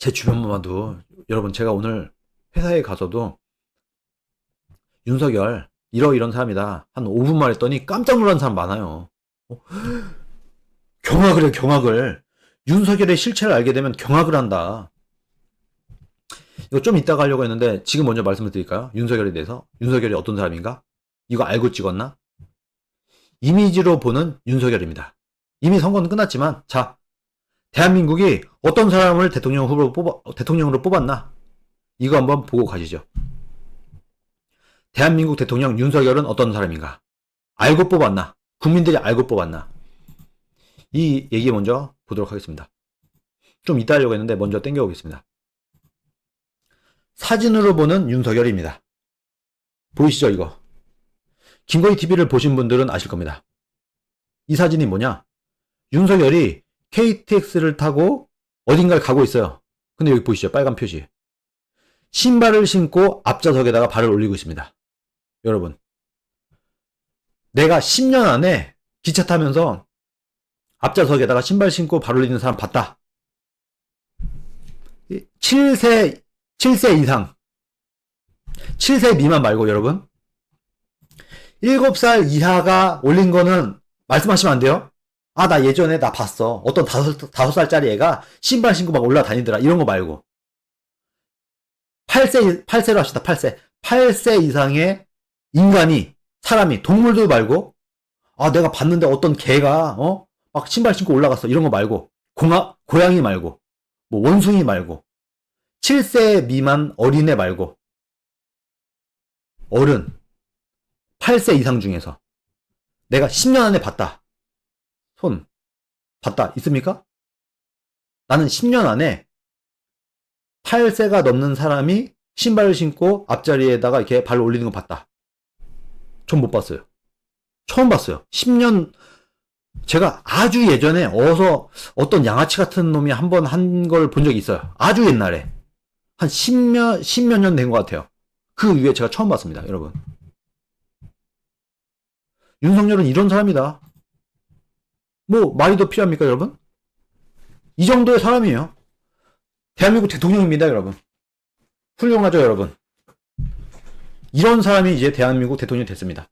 제 주변만 봐도, 여러분, 제가 오늘 회사에 가서도 윤석열, 이런 사람이다. 한 5분 만에 했더니 깜짝 놀란 사람 많아요. 어? 경악을 해, 경악을. 윤석열의 실체를 알게 되면 경악을 한다. 이거 좀 이따가 하려고 했는데, 지금 먼저 말씀을 드릴까요? 윤석열에 대해서. 윤석열이 어떤 사람인가? 이거 알고 찍었나? 이미지로 보는 윤석열입니다. 이미 선거는 끝났지만, 자, 대한민국이 어떤 사람을 대통령으로 뽑았나? 이거 한번 보고 가시죠. 대한민국 대통령 윤석열은 어떤 사람인가? 알고 뽑았나? 국민들이 알고 뽑았나? 이 얘기 먼저 보도록 하겠습니다. 좀 이따 하려고 했는데 먼저 땡겨오겠습니다. 사진으로 보는 윤석열입니다. 보이시죠, 이거? 김건희 TV를 보신 분들은 아실 겁니다. 이 사진이 뭐냐? 윤석열이 KTX를 타고 어딘가를 가고 있어요. 근데 여기 보이시죠? 빨간 표시. 신발을 신고 앞좌석에다가 발을 올리고 있습니다. 여러분, 내가 10년 안에 기차 타면서 앞좌석에다가 신발 신고 발 올리는 사람 봤다. 7세 이상, 7세 미만 말고 여러분, 7살 이하가 올린 거는 말씀하시면 안 돼요. 아, 나 예전에 나 봤어. 어떤 5살짜리 애가 신발 신고 막 올라다니더라. 이런 거 말고. 8세로 합시다, 8세. 8세 이상의 인간이, 사람이, 동물도 말고, 아, 내가 봤는데 어떤 개가, 막 신발 신고 올라갔어. 이런 거 말고. 고양이 말고. 뭐, 원숭이 말고. 7세 미만 어린애 말고. 어른. 8세 이상 중에서. 내가 10년 안에 봤다. 손. 봤다. 있습니까? 나는 10년 안에 8세가 넘는 사람이 신발을 신고 앞자리에다가 이렇게 발을 올리는 거 봤다. 전 못 봤어요. 처음 봤어요. 10년, 제가 아주 예전에 어떤 양아치 같은 놈이 한 번 한 걸 본 적이 있어요. 아주 옛날에. 한 10몇 년 된 것 같아요. 그 위에 제가 처음 봤습니다, 여러분. 윤석열은 이런 사람이다. 뭐, 말이 더 필요합니까, 여러분? 이 정도의 사람이에요. 대한민국 대통령입니다, 여러분. 훌륭하죠, 여러분. 이런 사람이 이제 대한민국 대통령이 됐습니다.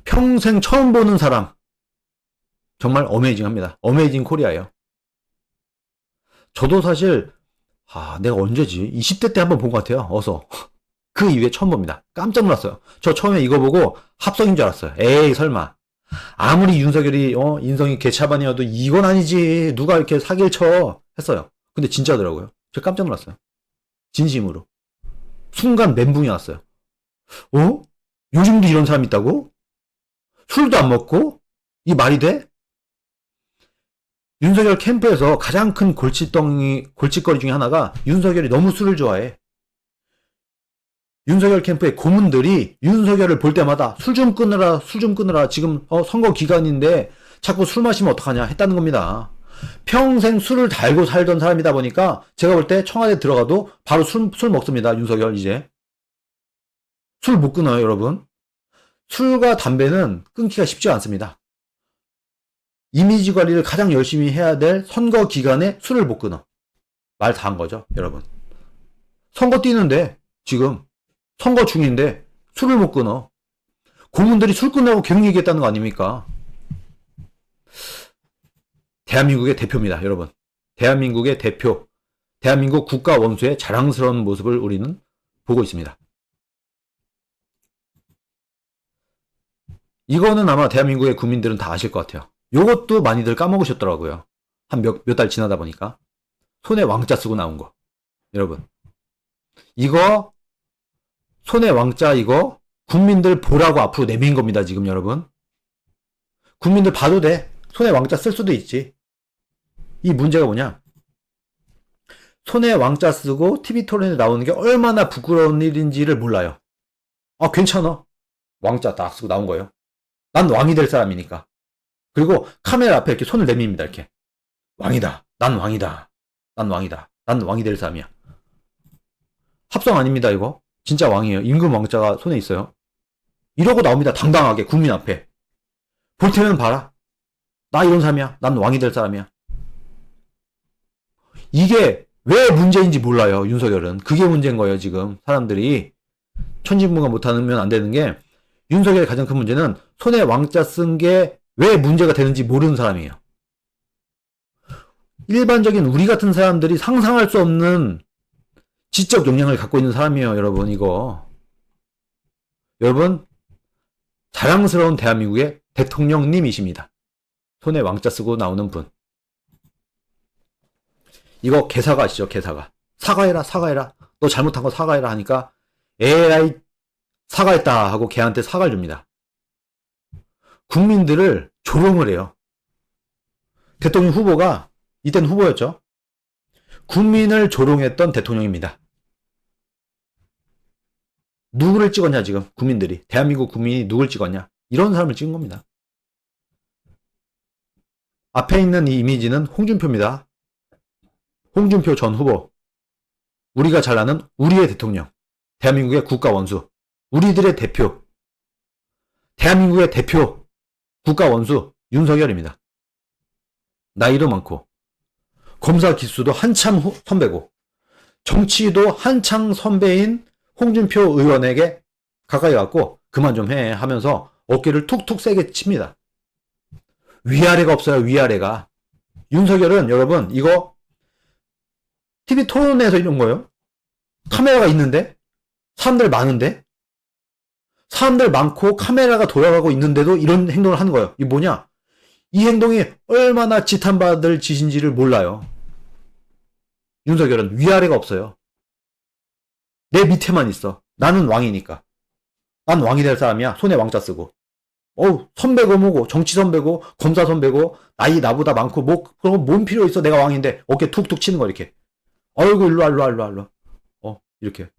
평생 처음 보는 사람. 정말 어메이징합니다. 어메이징 코리아예요. 저도 사실 내가 언제지? 20대 때 한번 본 것 같아요. 그 이후에 처음 봅니다. 깜짝 놀랐어요. 저 처음에 이거 보고 합성인 줄 알았어요. 에이, 설마. 아무리 윤석열이 인성이 개차반이어도 이건 아니지. 누가 이렇게 사기를 쳐 했어요. 근데 진짜더라고요. 제가 깜짝 놀랐어요. 진심으로. 순간 멘붕이 왔어요. 요즘도 이런 사람 있다고? 술도 안 먹고? 이 말이 돼? 윤석열 캠프에서 가장 큰 골칫거리 중에 하나가 윤석열이 너무 술을 좋아해. 윤석열 캠프의 고문들이 윤석열을 볼 때마다 술 좀 끊으라, 술 좀 끊으라. 지금 선거 기간인데 자꾸 술 마시면 어떡하냐 했다는 겁니다. 평생 술을 달고 살던 사람이다 보니까 제가 볼 때 청와대 들어가도 바로 술 먹습니다. 윤석열 이제. 술 못 끊어요, 여러분. 술과 담배는 끊기가 쉽지 않습니다. 이미지 관리를 가장 열심히 해야 될 선거 기간에 술을 못 끊어. 말 다 한 거죠, 여러분. 선거 뛰는데, 지금, 선거 중인데, 술을 못 끊어. 고문들이 술 끊으라고 계속 얘기했다는 거 아닙니까? 대한민국의 대표입니다, 여러분. 대한민국의 대표. 대한민국 국가 원수의 자랑스러운 모습을 우리는 보고 있습니다. 이거는 아마 대한민국의 국민들은 다 아실 것 같아요. 요것도 많이들 까먹으셨더라고요. 한 몇 달 지나다 보니까. 손에 왕자 쓰고 나온 거. 여러분. 이거, 손에 왕자 이거, 국민들 보라고 앞으로 내민 겁니다, 지금 여러분. 국민들 봐도 돼. 손에 왕자 쓸 수도 있지. 이 문제가 뭐냐? 손에 왕자 쓰고 TV 토론에 나오는 게 얼마나 부끄러운 일인지를 몰라요. 괜찮아. 왕자 딱 쓰고 나온 거예요. 난 왕이 될 사람이니까. 그리고 카메라 앞에 이렇게 손을 내밉니다. 이렇게. 왕이다. 난 왕이다. 난 왕이다. 난 왕이 될 사람이야. 합성 아닙니다, 이거. 진짜 왕이에요. 임금 왕자가 손에 있어요. 이러고 나옵니다. 당당하게 국민 앞에. 볼 테면 봐라. 나 이런 사람이야. 난 왕이 될 사람이야. 이게 왜 문제인지 몰라요. 윤석열은. 그게 문제인 거예요. 지금 사람들이. 천진부가 못하면 안 되는 게, 윤석열의 가장 큰 문제는 손에 왕자 쓴 게 왜 문제가 되는지 모르는 사람이에요. 일반적인 우리 같은 사람들이 상상할 수 없는 지적 역량을 갖고 있는 사람이에요. 여러분, 이거. 여러분, 자랑스러운 대한민국의 대통령님이십니다. 손에 왕자 쓰고 나오는 분. 이거 개사가 아시죠? 개사가. 사과해라, 사과해라. 너 잘못한 거 사과해라 하니까 에라이 사과했다 하고 걔한테 사과를 줍니다. 국민들을 조롱을 해요. 대통령 후보가 이때는 후보였죠. 국민을 조롱했던 대통령입니다. 누구를 찍었냐 지금 국민들이. 대한민국 국민이 누굴 찍었냐. 이런 사람을 찍은 겁니다. 앞에 있는 이 이미지는 홍준표입니다. 홍준표 전 후보. 우리가 잘 아는 우리의 대통령. 대한민국의 국가원수. 우리들의 대표. 대한민국의 대표. 국가원수 윤석열입니다. 나이도 많고 검사 기수도 한참 선배고 정치도 한창 선배인 홍준표 의원에게 가까이 갔고 그만 좀 해 하면서 어깨를 툭툭 세게 칩니다. 위아래가 없어요. 위아래가. 윤석열은 여러분 이거 TV 토론에서 이런 거예요. 카메라가 있는데 사람들 많은데 사람들 많고 카메라가 돌아가고 있는데도 이런 행동을 하는 거예요. 이게 뭐냐? 이 행동이 얼마나 지탄받을 짓인지를 몰라요. 윤석열은 위아래가 없어요. 내 밑에만 있어. 나는 왕이니까. 난 왕이 될 사람이야. 손에 왕자 쓰고. 선배고 뭐고 정치 선배고 검사 선배고 나이 나보다 많고 뭐 그런 뭔 필요 있어. 내가 왕인데 어깨 툭툭 치는 거 이렇게. 어이구 일로와. 이렇게.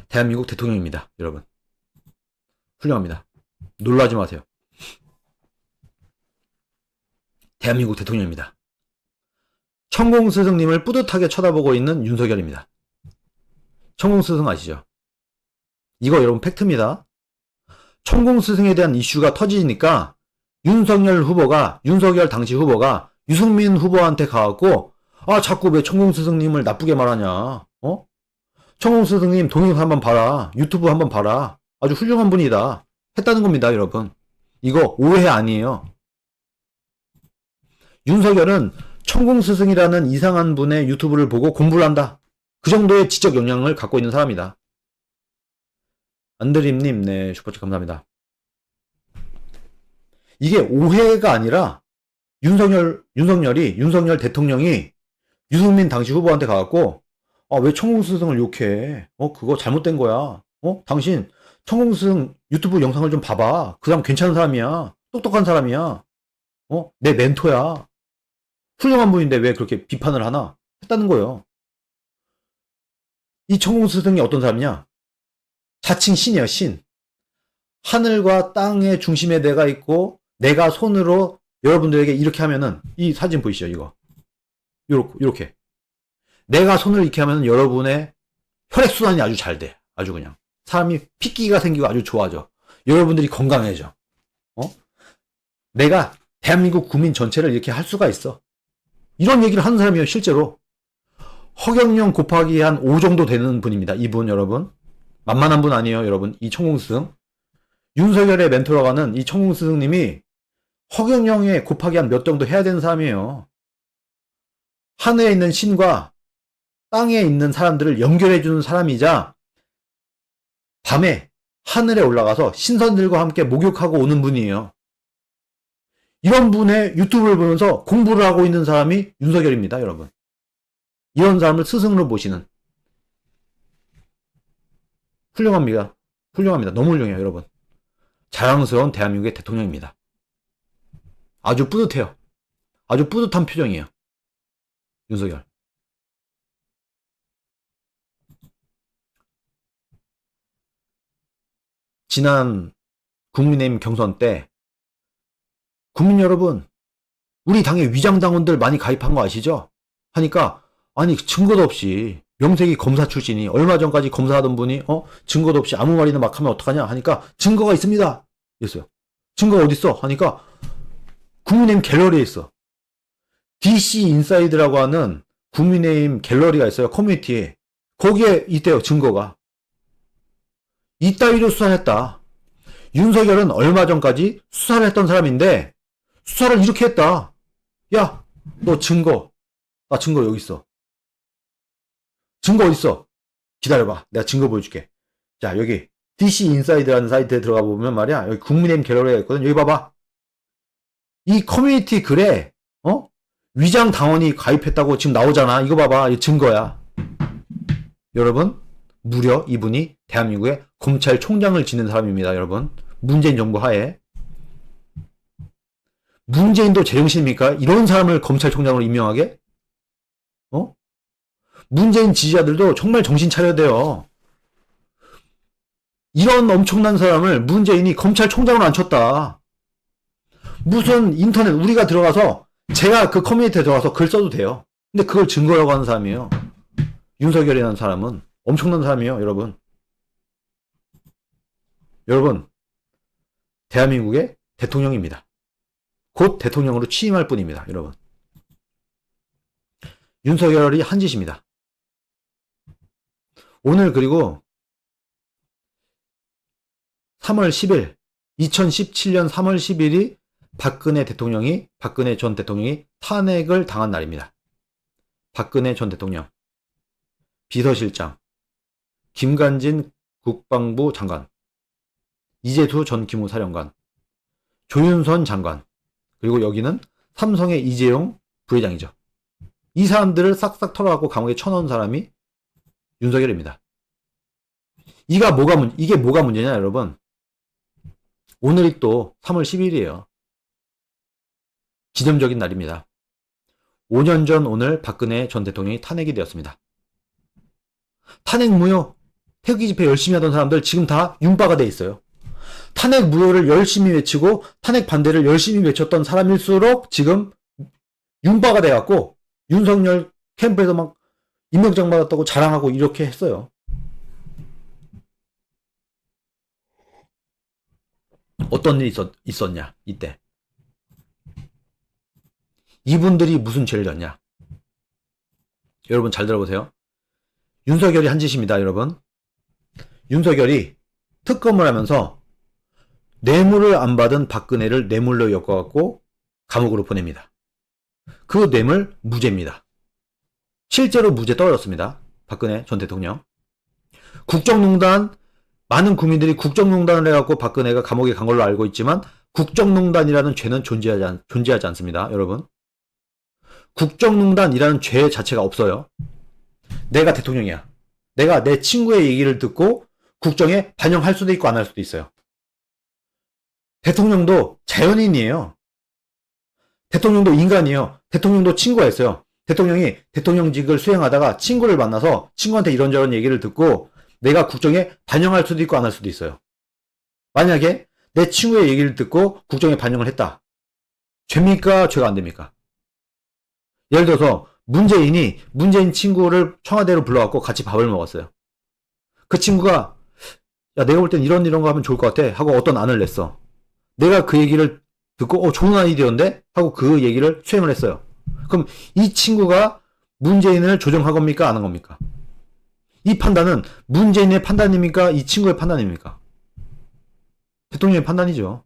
대한민국 대통령입니다. 여러분. 훌륭합니다. 놀라지 마세요. 대한민국 대통령입니다. 천공스승님을 뿌듯하게 쳐다보고 있는 윤석열입니다. 천공스승 아시죠? 이거 여러분 팩트입니다. 천공스승에 대한 이슈가 터지니까 윤석열 당시 후보가 유승민 후보한테 가갖고 자꾸 왜 천공스승님을 나쁘게 말하냐. 천공스승님 동영상 한번 봐라. 유튜브 한번 봐라. 아주 훌륭한 분이다. 했다는 겁니다. 여러분. 이거 오해 아니에요. 윤석열은 천공스승이라는 이상한 분의 유튜브를 보고 공부를 한다. 그 정도의 지적 역량을 갖고 있는 사람이다. 안드림님, 네, 슈퍼챗 감사합니다. 이게 오해가 아니라 윤석열 대통령이 유승민 당시 후보한테 가갖고 왜 천공스승을 욕해? 그거 잘못된 거야. 당신 천공스승 유튜브 영상을 좀 봐봐. 그 사람 괜찮은 사람이야. 똑똑한 사람이야. 내 멘토야. 훌륭한 분인데 왜 그렇게 비판을 하나? 했다는 거예요. 이 천공스승이 어떤 사람이냐? 자칭 신이에요, 신. 하늘과 땅의 중심에 내가 있고, 내가 손으로 여러분들에게 이렇게 하면은, 이 사진 보이시죠, 이거? 요렇게. 내가 손을 이렇게 하면은 여러분의 혈액순환이 아주 잘 돼. 아주 그냥. 사람이 핏기가 생기고 아주 좋아져. 여러분들이 건강해져. 내가 대한민국 국민 전체를 이렇게 할 수가 있어. 이런 얘기를 하는 사람이에요, 실제로. 허경영 곱하기 한 5 정도 되는 분입니다. 이분 여러분. 만만한 분 아니에요, 여러분. 이 천공스승. 윤석열의 멘토라고 하는 이 천공스승님이 허경영의 곱하기 한 몇 정도 해야 되는 사람이에요. 하늘에 있는 신과 땅에 있는 사람들을 연결해주는 사람이자 밤에 하늘에 올라가서 신선들과 함께 목욕하고 오는 분이에요. 이런 분의 유튜브를 보면서 공부를 하고 있는 사람이 윤석열입니다, 여러분. 이런 사람을 스승으로 보시는. 훌륭합니다. 너무 훌륭해요, 여러분. 자랑스러운 대한민국의 대통령입니다. 아주 뿌듯해요. 아주 뿌듯한 표정이에요. 윤석열. 지난 국민의힘 경선 때 국민 여러분, 우리 당의 위장당원들 많이 가입한 거 아시죠? 하니까 아니 증거도 없이 명색이 검사 출신이 얼마 전까지 검사하던 분이 증거도 없이 아무 말이나 막 하면 어떡하냐 하니까 증거가 있습니다. 이랬어요. 증거가 어딨어? 하니까 국민의힘 갤러리에 있어. DC 인사이드라고 하는 국민의힘 갤러리가 있어요. 커뮤니티에. 거기에 있대요. 증거가. 이따위로 수사를 했다. 윤석열은 얼마 전까지 수사를 했던 사람인데 수사를 이렇게 했다. 야, 너 증거. 나 증거 여기 있어. 증거 어딨어? 기다려봐. 내가 증거 보여줄게. 자, 여기 DC 인사이드라는 사이트에 들어가 보면 말이야. 여기 국민의힘 갤러리가 있거든. 여기 봐봐. 이 커뮤니티 글에 위장 당원이 가입했다고 지금 나오잖아. 이거 봐봐. 이 증거야. 여러분, 무려 이분이 대한민국의 검찰총장을 지낸 사람입니다. 여러분, 문재인 정부 하에. 문재인도 제정신입니까? 이런 사람을 검찰총장으로 임명하게? 문재인 지지자들도 정말 정신 차려야 돼요. 이런 엄청난 사람을 문재인이 검찰총장으로 앉혔다. 무슨 인터넷 우리가 들어가서 제가 그 커뮤니티에 들어가서 글 써도 돼요. 근데 그걸 증거라고 하는 사람이에요. 윤석열이라는 사람은 엄청난 사람이에요. 여러분 대한민국의 대통령입니다. 곧 대통령으로 취임할 뿐입니다. 여러분, 윤석열이 한 짓입니다. 오늘 그리고 3월 10일 2017년 3월 10일이 박근혜 전 대통령이 탄핵을 당한 날입니다. 박근혜 전 대통령, 비서실장, 김관진 국방부 장관, 이재수 전 기무사령관, 조윤선 장관, 그리고 여기는 삼성의 이재용 부회장이죠. 이 사람들을 싹싹 털어갖고 감옥에 쳐넣은 사람이 윤석열입니다. 이게 뭐가 문제냐, 여러분? 오늘이 또 3월 10일이에요. 기념적인 날입니다. 5년 전 오늘 박근혜 전 대통령이 탄핵이 되었습니다. 탄핵 무효, 태극기 집회 열심히 하던 사람들 지금 다 윤바가 돼 있어요. 탄핵 무효를 열심히 외치고 탄핵 반대를 열심히 외쳤던 사람일수록 지금 윤바가 돼갖고 윤석열 캠프에서 막 임명장 받았다고 자랑하고 이렇게 했어요. 어떤 일이 있었냐 이때. 이분들이 무슨 죄를 졌냐. 여러분 잘 들어보세요. 윤석열이 한 짓입니다. 여러분, 윤석열이 특검을 하면서 뇌물을 안 받은 박근혜를 뇌물로 엮어갖고 감옥으로 보냅니다. 그 뇌물 무죄입니다. 실제로 무죄 떨어졌습니다. 박근혜 전 대통령. 국정농단, 많은 국민들이 국정농단을 해갖고 박근혜가 감옥에 간 걸로 알고 있지만 국정농단이라는 죄는 존재하지 않습니다. 여러분, 국정농단이라는 죄 자체가 없어요. 내가 대통령이야. 내가 내 친구의 얘기를 듣고 국정에 반영할 수도 있고 안 할 수도 있어요. 대통령도 자연인이에요. 대통령도 인간이에요. 대통령도 친구가 있어요. 대통령이 대통령직을 수행하다가 친구를 만나서 친구한테 이런저런 얘기를 듣고 내가 국정에 반영할 수도 있고 안 할 수도 있어요. 만약에 내 친구의 얘기를 듣고 국정에 반영을 했다. 죄입니까? 죄가 안 됩니까? 예를 들어서 문재인 친구를 청와대로 불러갖고 같이 밥을 먹었어요. 그 친구가 야, 내가 볼 땐 이런 거 하면 좋을 것 같아 하고 어떤 안을 냈어. 내가 그 얘기를 듣고 좋은 아이디어인데 하고 그 얘기를 수행을 했어요. 그럼 이 친구가 문재인을 조정한 겁니까? 안 한 겁니까? 이 판단은 문재인의 판단입니까? 이 친구의 판단입니까? 대통령의 판단이죠.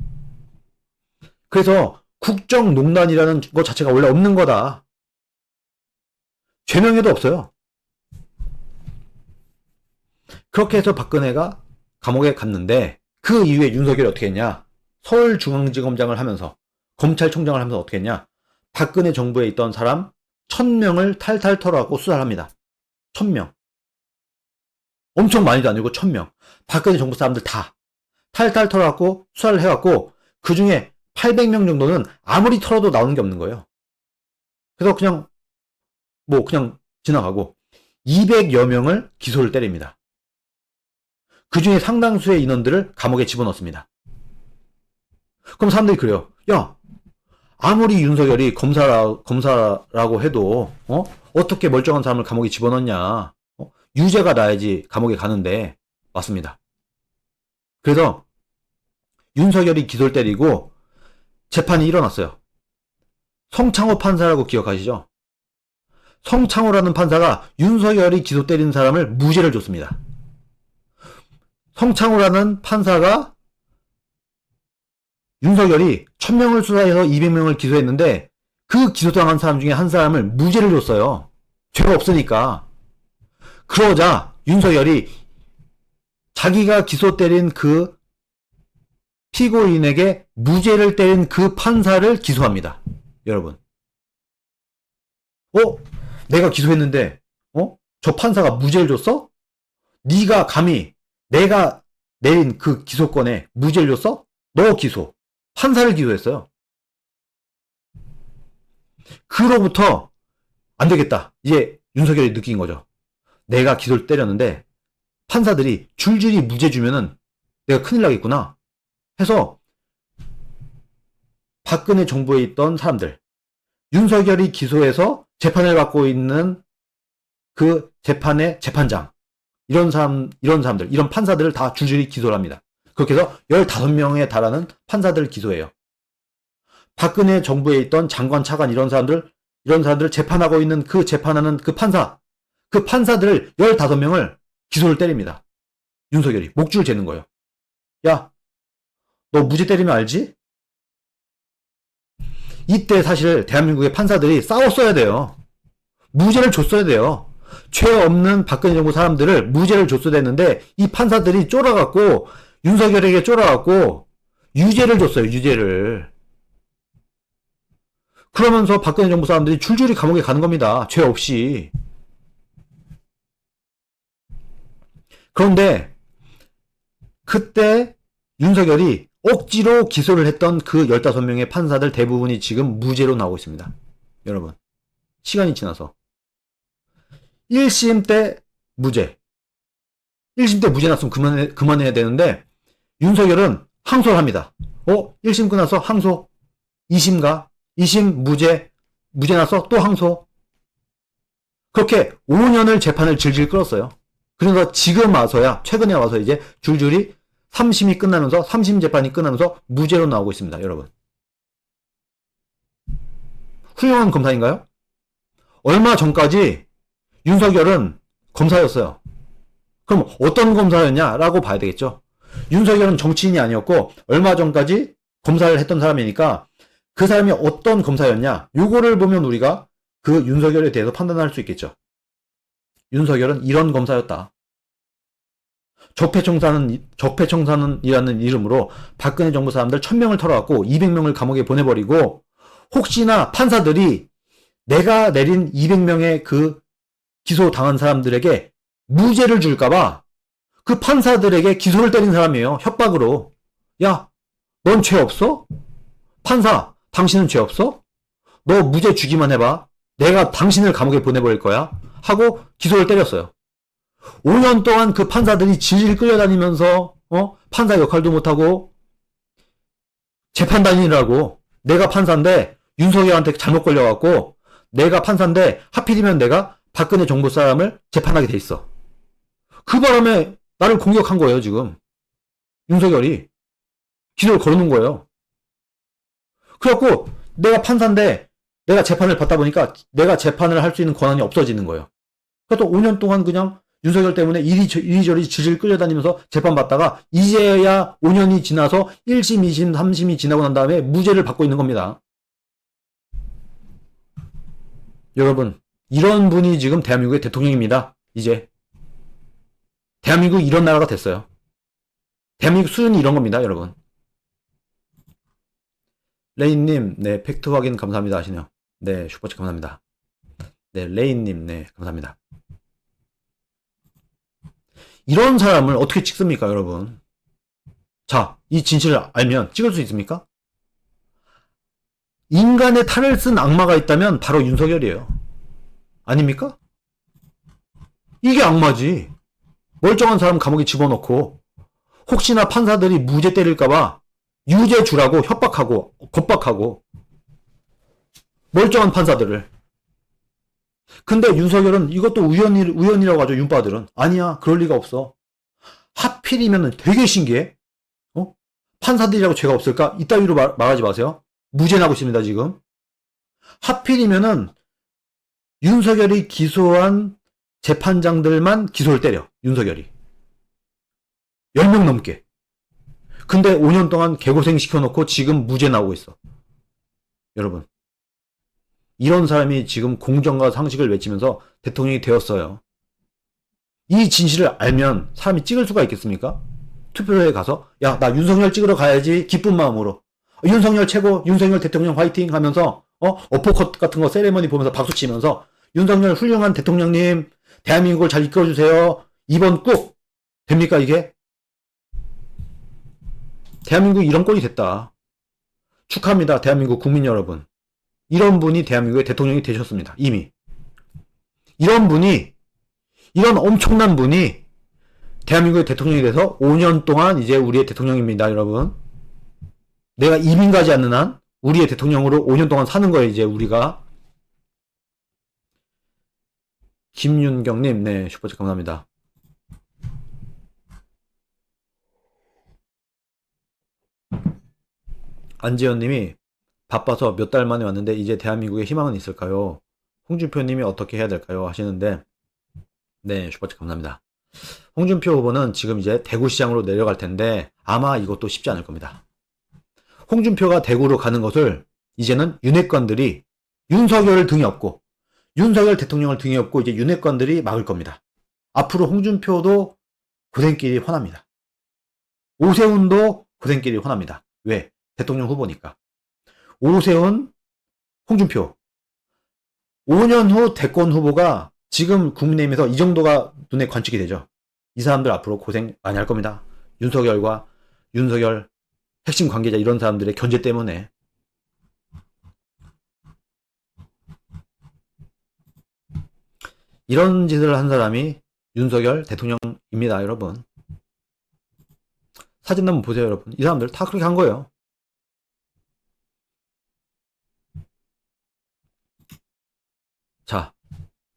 그래서 국정농단이라는 것 자체가 원래 없는 거다. 죄명에도 없어요. 그렇게 해서 박근혜가 감옥에 갔는데 그 이후에 윤석열이 어떻게 했냐? 서울중앙지검장을 하면서 검찰총장을 하면서 어떻게 했냐? 박근혜 정부에 있던 사람 1000명을 탈탈 털어갖고 수사를 합니다. 1000명. 엄청 많이도 아니고 1000명. 박근혜 정부 사람들 다 탈탈 털어갖고 수사를 해갖고 그 중에 800명 정도는 아무리 털어도 나오는 게 없는 거예요. 그래서 그냥 지나가고 200여 명을 기소를 때립니다. 그 중에 상당수의 인원들을 감옥에 집어넣습니다. 그럼 사람들이 그래요. 야, 아무리 윤석열이 검사라고 해도 어떻게 멀쩡한 사람을 감옥에 집어넣냐. 유죄가 나야지 감옥에 가는데. 맞습니다. 그래서 윤석열이 기소를 때리고 재판이 일어났어요. 성창호 판사라고 기억하시죠? 성창호라는 판사가 윤석열이 기소 때린 사람을 무죄를 줬습니다. 성창호라는 판사가 윤석열이 1000명을 수사해서 200명을 기소했는데 그 기소당한 사람 중에 한 사람을 무죄를 줬어요. 죄가 없으니까. 그러자 윤석열이 자기가 기소 때린 그 피고인에게 무죄를 때린 그 판사를 기소합니다. 여러분. 내가 기소했는데 저 판사가 무죄를 줬어? 네가 감히 내가 내린 그 기소권에 무죄를 줬어? 너 기소. 판사를 기소했어요. 그로부터 안 되겠다. 이제 윤석열이 느낀 거죠. 내가 기소를 때렸는데 판사들이 줄줄이 무죄 주면은 내가 큰일 나겠구나 해서 박근혜 정부에 있던 사람들, 윤석열이 기소해서 재판을 받고 있는 그 재판의 재판장, 이런 사람들, 이런 판사들을 다 줄줄이 기소를 합니다. 그렇게 해서 15명에 달하는 판사들을 기소해요. 박근혜 정부에 있던 장관, 차관 이런 사람들 재판하고 있는 그 재판하는 그 판사들을 15명을 기소를 때립니다. 윤석열이 목줄 재는 거예요. 야, 너 무죄 때리면 알지? 이때 사실 대한민국의 판사들이 싸웠어야 돼요. 무죄를 줬어야 돼요. 죄 없는 박근혜 정부 사람들을 무죄를 줬어야 됐는데 이 판사들이 쫄아갖고 윤석열에게 쫄아갖고 유죄를 줬어요. 유죄를. 그러면서 박근혜 정부 사람들이 줄줄이 감옥에 가는 겁니다. 죄 없이. 그런데 그때 윤석열이 억지로 기소를 했던 그 15명의 판사들 대부분이 지금 무죄로 나오고 있습니다. 여러분. 시간이 지나서. 1심 때 무죄. 1심 때 무죄 났으면 그만해야 되는데 윤석열은 항소를 합니다. 1심 끝나서 항소. 2심 가. 2심 무죄 나서 또 항소. 그렇게 5년을 재판을 질질 끌었어요. 그래서 지금 와서야, 최근에 와서 이제 줄줄이 3심이 끝나면서, 3심 재판이 끝나면서 무죄로 나오고 있습니다, 여러분. 훌륭한 검사인가요? 얼마 전까지 윤석열은 검사였어요. 그럼 어떤 검사였냐라고 봐야 되겠죠. 윤석열은 정치인이 아니었고, 얼마 전까지 검사를 했던 사람이니까, 그 사람이 어떤 검사였냐, 요거를 보면 우리가 그 윤석열에 대해서 판단할 수 있겠죠. 윤석열은 이런 검사였다. 적폐청산이라는 이름으로 박근혜 정부 사람들 1000명을 털어갖고 200명을 감옥에 보내버리고, 혹시나 판사들이 내가 내린 200명의 그 기소당한 사람들에게 무죄를 줄까봐 그 판사들에게 기소를 때린 사람이에요. 협박으로. 야, 넌 죄 없어? 판사, 당신은 죄 없어? 너 무죄 주기만 해봐. 내가 당신을 감옥에 보내버릴 거야. 하고 기소를 때렸어요. 5년 동안 그 판사들이 질질 끌려다니면서 판사 역할도 못하고 재판 다니느라고, 내가 판사인데 윤석열한테 잘못 걸려갖고 내가 판사인데 하필이면 내가 박근혜 정부 사람을 재판하게 돼 있어. 그 바람에 나를 공격한 거예요. 지금 윤석열이 기소를 걸어놓은 거예요. 그래갖고 내가 판사인데 내가 재판을 받다 보니까 내가 재판을 할 수 있는 권한이 없어지는 거예요. 그래서 또 5년 동안 그냥 윤석열 때문에 이리저리 질질 끌려다니면서 재판받다가 이제야 5년이 지나서 1심, 2심, 3심이 지나고 난 다음에 무죄를 받고 있는 겁니다. 여러분, 이런 분이 지금 대한민국의 대통령입니다. 이제 대한민국 이런 나라가 됐어요. 대한민국 수준이 이런 겁니다, 여러분. 레인님, 네, 팩트 확인 감사합니다 하시네요. 네, 슈퍼챗 감사합니다. 네, 레인님, 네, 감사합니다. 이런 사람을 어떻게 찍습니까, 여러분? 자, 이 진실을 알면 찍을 수 있습니까? 인간의 탈을 쓴 악마가 있다면 바로 윤석열이에요. 아닙니까? 이게 악마지. 멀쩡한 사람 감옥에 집어넣고 혹시나 판사들이 무죄 때릴까봐 유죄 주라고 협박하고 겁박하고, 멀쩡한 판사들을. 근데 윤석열은 이것도 우연이라고 하죠. 윤빠들은. 아니야, 그럴 리가 없어. 하필이면 되게 신기해. 판사들이라고 죄가 없을까? 이따위로 말하지 마세요. 무죄 나고 있습니다, 지금. 하필이면은 윤석열이 기소한 재판장들만 기소를 때려. 윤석열이. 10명 넘게. 근데 5년 동안 개고생 시켜놓고 지금 무죄 나오고 있어. 여러분. 이런 사람이 지금 공정과 상식을 외치면서 대통령이 되었어요. 이 진실을 알면 사람이 찍을 수가 있겠습니까? 투표소에 가서 야, 나 윤석열 찍으러 가야지 기쁜 마음으로. 윤석열 최고, 윤석열 대통령 화이팅 하면서 어퍼컷 같은 거 세레머니 보면서 박수 치면서 윤석열 훌륭한 대통령님 대한민국을 잘 이끌어주세요. 2번 꾹 됩니까 이게? 대한민국이 이런 꼴이 됐다. 축하합니다. 대한민국 국민 여러분. 이런 분이 대한민국의 대통령이 되셨습니다. 이미. 이런 분이, 이런 엄청난 분이 대한민국의 대통령이 돼서 5년 동안 이제 우리의 대통령입니다, 여러분. 내가 이민 가지 않는 한 우리의 대통령으로 5년 동안 사는 거예요, 이제 우리가. 김윤경님, 네, 슈퍼챗 감사합니다. 안지현님이 바빠서 몇 달 만에 왔는데 이제 대한민국에 희망은 있을까요? 홍준표님이 어떻게 해야 될까요? 하시는데 네, 슈퍼챗 감사합니다. 홍준표 후보는 지금 이제 대구시장으로 내려갈 텐데 아마 이것도 쉽지 않을 겁니다. 홍준표가 대구로 가는 것을 이제는 윤핵관들이 윤석열을 등에 업고 윤석열 대통령을 등에 업고 이제 윤핵관들이 막을 겁니다. 앞으로 홍준표도 고생길이 훤합니다. 오세훈도 고생길이 훤합니다. 왜? 대통령 후보니까. 오세훈, 홍준표. 5년 후 대권 후보가 지금 국민의힘에서 이 정도가 눈에 관측이 되죠. 이 사람들 앞으로 고생 많이 할 겁니다. 윤석열과 윤석열 핵심 관계자 이런 사람들의 견제 때문에. 이런 짓을 한 사람이 윤석열 대통령입니다, 여러분. 사진 한번 보세요, 여러분. 이 사람들 다 그렇게 한 거예요. 자,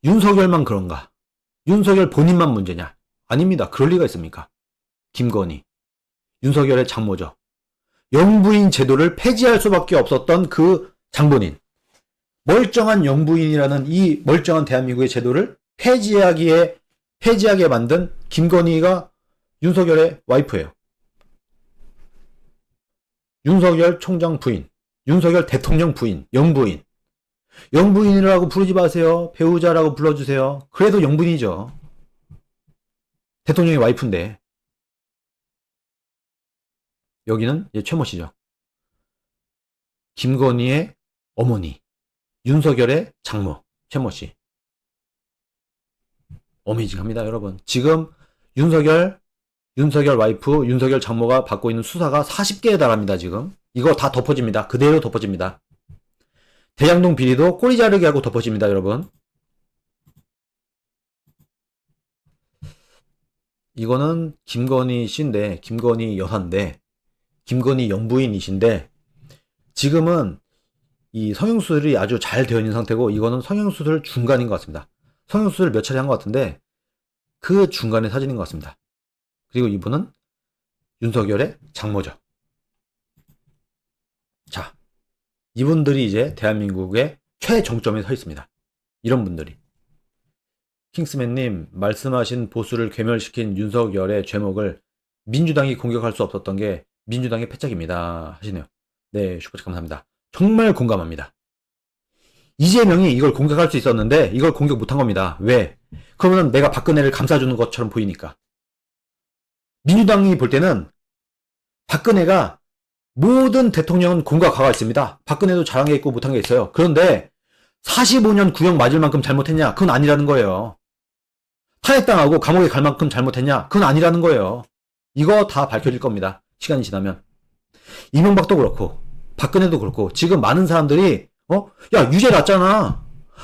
윤석열만 그런가? 윤석열 본인만 문제냐? 아닙니다. 그럴 리가 있습니까? 김건희, 윤석열의 장모죠. 영부인 제도를 폐지할 수밖에 없었던 그 장본인. 멀쩡한 영부인이라는 이 멀쩡한 대한민국의 제도를 폐지하게 만든 김건희가 윤석열의 와이프예요. 윤석열 총장 부인, 윤석열 대통령 부인, 영부인. 영부인이라고 부르지 마세요. 배우자라고 불러주세요. 그래도 영부인이죠. 대통령의 와이프인데. 여기는 이제 최모 씨죠. 김건희의 어머니, 윤석열의 장모, 최모 씨. 어메이징합니다, 여러분. 지금 윤석열 와이프, 윤석열 장모가 받고 있는 수사가 40개에 달합니다, 지금. 이거 다 덮어집니다. 그대로 덮어집니다. 대장동 비리도 꼬리 자르기 하고 덮어집니다, 여러분. 이거는 김건희 씨인데, 김건희 여사인데, 김건희 영부인이신데, 지금은 이 성형수술이 아주 잘 되어 있는 상태고, 이거는 성형수술 중간인 것 같습니다. 성형수술을 몇 차례 한 것 같은데, 그 중간의 사진인 것 같습니다. 그리고 이분은 윤석열의 장모죠. 자, 이분들이 이제 대한민국의 최정점에 서 있습니다. 이런 분들이. 킹스맨님, 말씀하신 보수를 괴멸시킨 윤석열의 죄목을 민주당이 공격할 수 없었던 게 민주당의 패착입니다. 하시네요. 네, 슈퍼챗 감사합니다. 정말 공감합니다. 이재명이 이걸 공격할 수 있었는데 이걸 공격 못한 겁니다. 왜? 그러면 내가 박근혜를 감싸주는 것처럼 보이니까. 민주당이 볼 때는 박근혜가 모든 대통령은 공과 과가 있습니다. 박근혜도 잘한 게 있고 못한 게 있어요. 그런데 45년 구형 맞을 만큼 잘못했냐? 그건 아니라는 거예요. 탄핵당하고 감옥에 갈 만큼 잘못했냐? 그건 아니라는 거예요. 이거 다 밝혀질 겁니다. 시간이 지나면. 이명박도 그렇고 박근혜도 그렇고 지금 많은 사람들이 야 유죄 났잖아.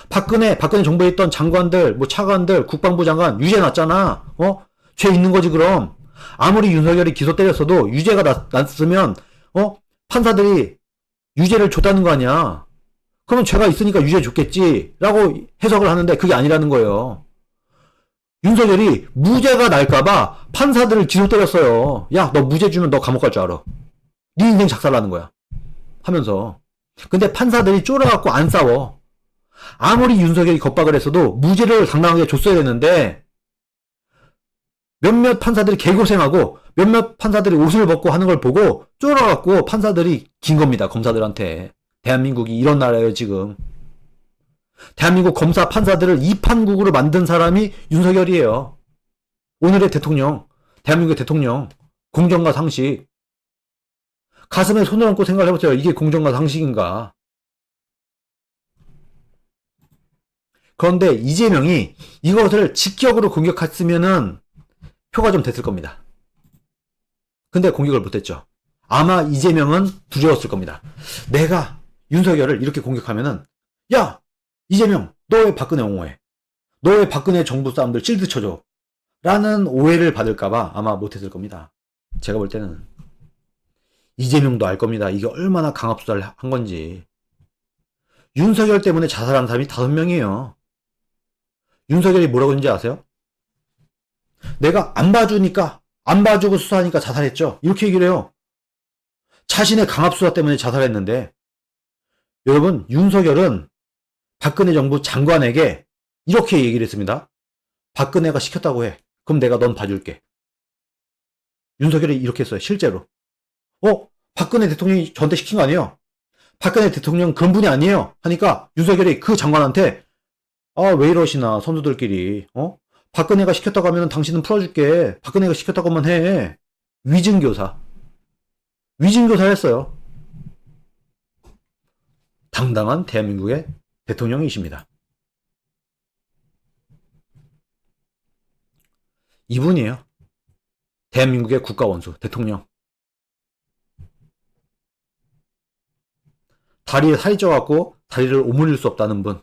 박근혜 정부에 있던 장관들 뭐 차관들 국방부 장관 유죄 났잖아. 죄 있는 거지 그럼. 아무리 윤석열이 기소 때렸어도 유죄가 났으면 판사들이 유죄를 줬다는 거 아니야. 그러면 죄가 있으니까 유죄 줬겠지 라고 해석을 하는데 그게 아니라는 거예요. 윤석열이 무죄가 날까봐 판사들을 기소 때렸어요. 야 너 무죄 주면 너 감옥 갈 줄 알아. 네 인생 작살나는 거야 하면서. 근데 판사들이 쫄아갖고 안 싸워. 아무리 윤석열이 겁박을 했어도 무죄를 당당하게 줬어야 되는데 몇몇 판사들이 개고생하고 몇몇 판사들이 옷을 벗고 하는 걸 보고 쫄아갖고 판사들이 긴 겁니다. 검사들한테. 대한민국이 이런 나라예요 지금. 대한민국 검사 판사들을 이판국으로 만든 사람이 윤석열이에요. 오늘의 대통령, 대한민국의 대통령, 공정과 상식. 가슴에 손을 얹고 생각을 해보세요. 이게 공정과 상식인가? 그런데 이재명이 이것을 직격으로 공격했으면은 표가 좀 됐을 겁니다. 근데 공격을 못했죠. 아마 이재명은 두려웠을 겁니다. 내가 윤석열을 이렇게 공격하면은 야! 이재명! 너 왜 박근혜 옹호해? 너 왜 박근혜 정부 사람들 실드 쳐줘? 라는 오해를 받을까봐 아마 못했을 겁니다. 제가 볼 때는. 이재명도 알 겁니다. 이게 얼마나 강압수사를 한 건지. 윤석열 때문에 자살한 사람이 5명이에요. 윤석열이 뭐라고 했는지 아세요? 내가 안 봐주니까, 안 봐주고 수사하니까 자살했죠. 이렇게 얘기를 해요. 자신의 강압수사 때문에 자살했는데, 여러분, 윤석열은 박근혜 정부 장관에게 이렇게 얘기를 했습니다. 박근혜가 시켰다고 해. 그럼 내가 넌 봐줄게. 윤석열이 이렇게 했어요. 실제로. 박근혜 대통령이 저한테 시킨 거 아니에요? 박근혜 대통령 그런 분이 아니에요. 하니까 윤석열이 그 장관한테 왜 이러시나 선수들끼리 박근혜가 시켰다고 하면 당신은 풀어줄게. 박근혜가 시켰다고 하면 해. 위증교사. 위증교사를 했어요. 당당한 대한민국의 대통령이십니다. 이분이에요. 대한민국의 국가원수, 대통령. 다리에 살이 쪄갖고 다리를 오므릴 수 없다는 분.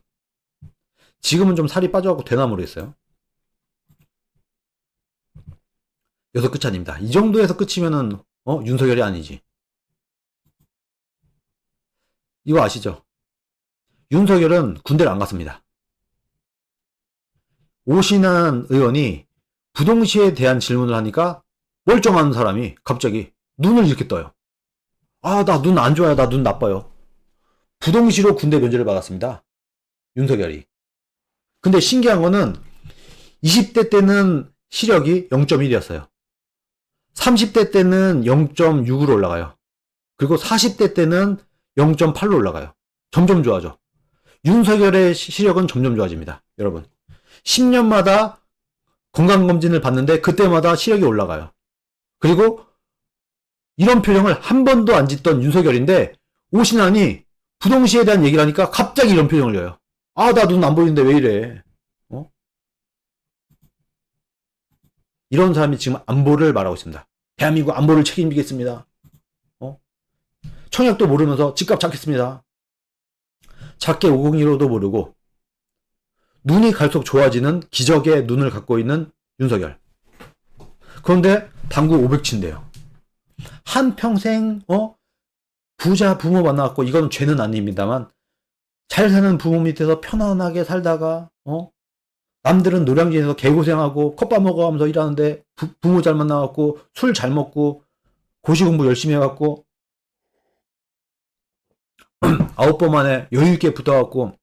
지금은 좀 살이 빠져갖고 되나 모르겠어요. 여기서 끝이 아닙니다. 이 정도에서 끝이면은 윤석열이 아니지. 이거 아시죠? 윤석열은 군대를 안 갔습니다. 오신환 의원이 부동시에 대한 질문을 하니까 멀쩡한 사람이 갑자기 눈을 이렇게 떠요. 나 눈 안 좋아요. 나 눈 나빠요. 부동시로 군대 면제를 받았습니다. 윤석열이. 근데 신기한 거는 20대 때는 시력이 0.1이었어요. 30대 때는 0.6으로 올라가요. 그리고 40대 때는 0.8로 올라가요. 점점 좋아져. 윤석열의 시력은 점점 좋아집니다. 여러분. 10년마다 건강검진을 받는데 그때마다 시력이 올라가요. 그리고 이런 표정을 한 번도 안 짓던 윤석열인데 오신환이 부동시에 대한 얘기를 하니까 갑자기 이런 표정을 해요. 나 눈 안 보이는데 왜 이래. 이런 사람이 지금 안보를 말하고 있습니다. 대한민국 안보를 책임지겠습니다. 청약도 모르면서 집값 잡겠습니다. 작게 501호도 모르고 눈이 갈수록 좋아지는 기적의 눈을 갖고 있는 윤석열. 그런데 당구 500치인데요. 한평생 부자 부모 만나갖고 이건 죄는 아닙니다만 잘 사는 부모 밑에서 편안하게 살다가 남들은 노량진에서 개고생하고 컵밥 먹어가면서 일하는데 부모 잘 만나갖고 술 잘 먹고 고시 공부 열심히 해갖고 9번 만에 여유있게 붙어갖고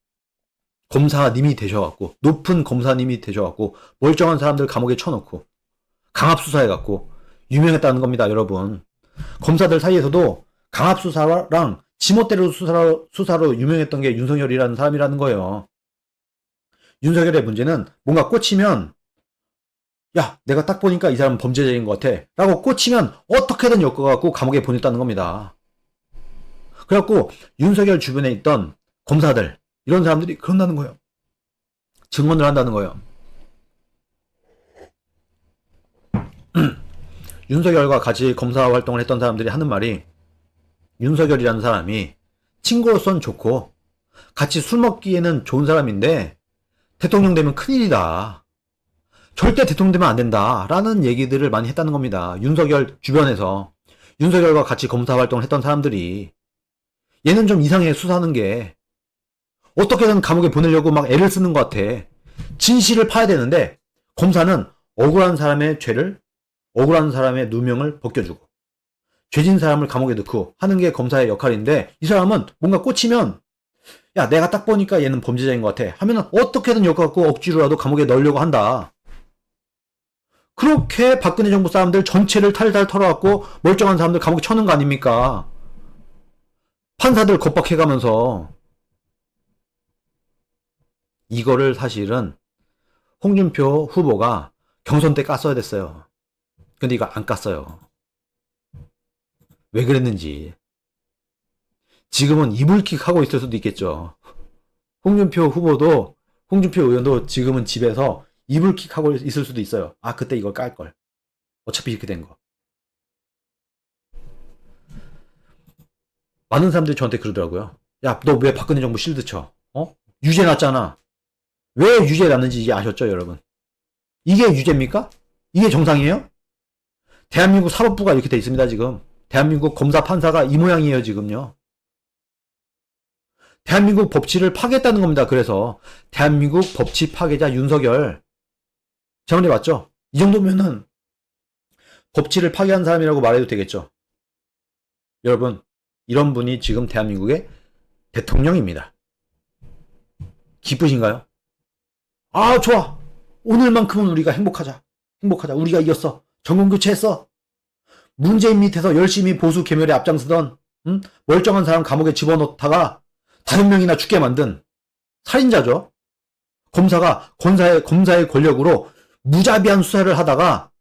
검사님이 되셔갖고 높은 검사님이 되셔갖고 멀쩡한 사람들 감옥에 쳐놓고 강압수사해갖고 유명했다는 겁니다. 여러분. 검사들 사이에서도 강압수사랑 지멋대로 수사로 유명했던 게 윤석열이라는 사람이라는 거예요. 윤석열의 문제는 뭔가 꽂히면 야 내가 딱 보니까 이 사람은 범죄자인 것 같아 라고 꽂히면 어떻게든 엮어갖고 감옥에 보냈다는 겁니다. 그래갖고 윤석열 주변에 있던 검사들 이런 사람들이 그런다는 거예요. 증언을 한다는 거예요. 윤석열과 같이 검사 활동을 했던 사람들이 하는 말이 윤석열이라는 사람이 친구로선 좋고 같이 술 먹기에는 좋은 사람인데 대통령 되면 큰일이다. 절대 대통령 되면 안 된다. 라는 얘기들을 많이 했다는 겁니다. 윤석열 주변에서 윤석열과 같이 검사 활동을 했던 사람들이 얘는 좀 이상해 수사하는 게 어떻게든 감옥에 보내려고 막 애를 쓰는 것 같아. 진실을 파야 되는데 검사는 억울한 사람의 죄를 억울한 사람의 누명을 벗겨주고 죄진 사람을 감옥에 넣고 하는 게 검사의 역할인데, 이 사람은 뭔가 꽂히면, 야, 내가 딱 보니까 얘는 범죄자인 것 같아 하면은 어떻게든 엮어갖고 억지로라도 감옥에 넣으려고 한다. 그렇게 박근혜 정부 사람들 전체를 탈탈 털어갖고 멀쩡한 사람들 감옥에 쳐넣은 거 아닙니까? 판사들 겁박해가면서. 이거를 사실은 홍준표 후보가 경선 때 깠어야 됐어요. 근데 이거 안 깠어요. 왜 그랬는지. 지금은 이불킥 하고 있을 수도 있겠죠. 홍준표 후보도, 홍준표 의원도 지금은 집에서 이불킥 하고 있을 수도 있어요. 아, 그때 이걸 깔걸. 어차피 이렇게 된 거. 많은 사람들이 저한테 그러더라고요. 야, 너 왜 박근혜 정부 실드 쳐? 유죄 났잖아. 왜 유죄 났는지 이제 아셨죠, 여러분? 이게 유죄입니까? 이게 정상이에요? 대한민국 사법부가 이렇게 돼 있습니다, 지금. 대한민국 검사 판사가 이 모양이에요, 지금요. 대한민국 법치를 파괴했다는 겁니다. 그래서 대한민국 법치 파괴자 윤석열. 제 말이 맞죠? 이 정도면은 법치를 파괴한 사람이라고 말해도 되겠죠. 여러분, 이런 분이 지금 대한민국의 대통령입니다. 기쁘신가요? 아, 좋아. 오늘만큼은 우리가 행복하자. 행복하자. 우리가 이겼어. 정권교체했어. 문재인 밑에서 열심히 보수 개멸에 앞장서던 멀쩡한 사람 감옥에 집어넣다가 5명이나 죽게 만든 살인자죠. 검사가 검사의 권력으로 무자비한 수사를 하다가,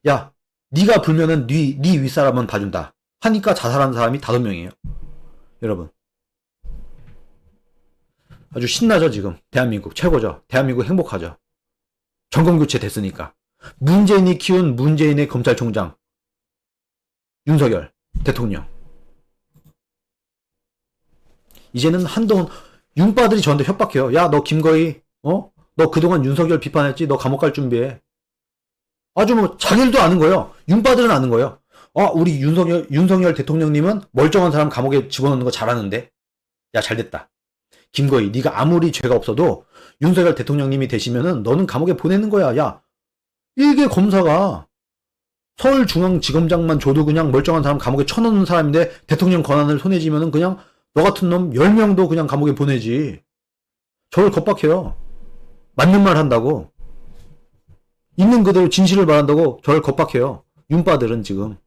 야, 네가 불면은 네 윗사람은 봐준다 하니까 자살한 사람이 5명이에요. 여러분, 아주 신나죠. 지금 대한민국 최고죠. 대한민국 행복하죠. 정권교체 됐으니까. 문재인이 키운 문재인의 검찰총장 윤석열 대통령. 이제는 한동안 윤빠들이 저한테 협박해요. 야, 너 김거희, 너 그동안 윤석열 비판했지? 너 감옥 갈 준비해. 아주 뭐 자기들도 아는 거예요. 윤빠들은 아는 거예요. 우리 윤석열 대통령님은 멀쩡한 사람 감옥에 집어넣는 거 잘하는데. 야, 잘됐다. 김거희, 네가 아무리 죄가 없어도 윤석열 대통령님이 되시면은 너는 감옥에 보내는 거야. 야, 일개 검사가 서울중앙지검장만 줘도 그냥 멀쩡한 사람 감옥에 쳐넣는 사람인데 대통령 권한을 손에 쥐면은 그냥 너 같은 놈 10명도 그냥 감옥에 보내지. 저를 겁박해요. 맞는 말 한다고. 있는 그대로 진실을 말한다고 저를 겁박해요. 윤빠들은 지금.